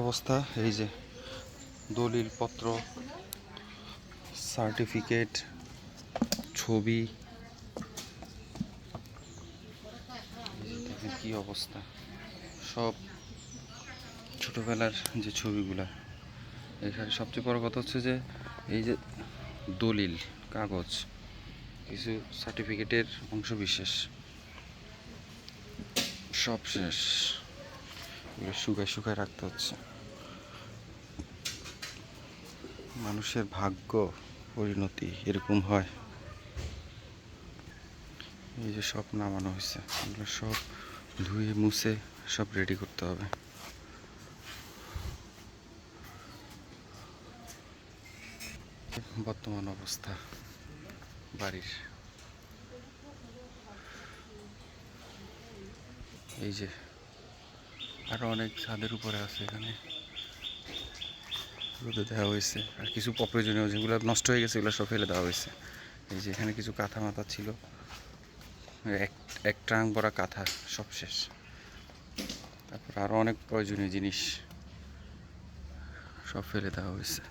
অবস্থা এই যে দলিল পত্র, সার্টিফিকেট, ছবি, দেখেন কি অবস্থা। সব ছোটবেলার যে ছবিগুলা এখানে। সবচেয়ে বড় কথা হচ্ছে যে এই যে দলিল কাগজ, কিছু সার্টিফিকেটের অংশ বিশেষ সব শেষ। এগুলো শুকায় শুকায় রাখতে হচ্ছে। মানুষের ভাগ্য পরিণতি এরকম হয়। এই যে সব নামানো হয়েছে, এগুলো সব ধুয়ে মুছে সব রেডি করতে হবে। বর্তমান অবস্থা বাড়ির এই যে, আরো অনেক ছাদের উপরে আছে, এখানে রোদে দেওয়া হয়েছে। আর কিছু অপ্রয়োজনীয় যেগুলো নষ্ট হয়ে গেছে এগুলো সব ফেলে দেওয়া হয়েছে। এই যে এখানে কিছু কাঁথা মাথা ছিল, এক ট্রাঙ্ক ভরা কাঁথা, সব শেষ। তারপর আরো অনেক প্রয়োজনীয় জিনিস সব ফেলে দেওয়া হয়েছে।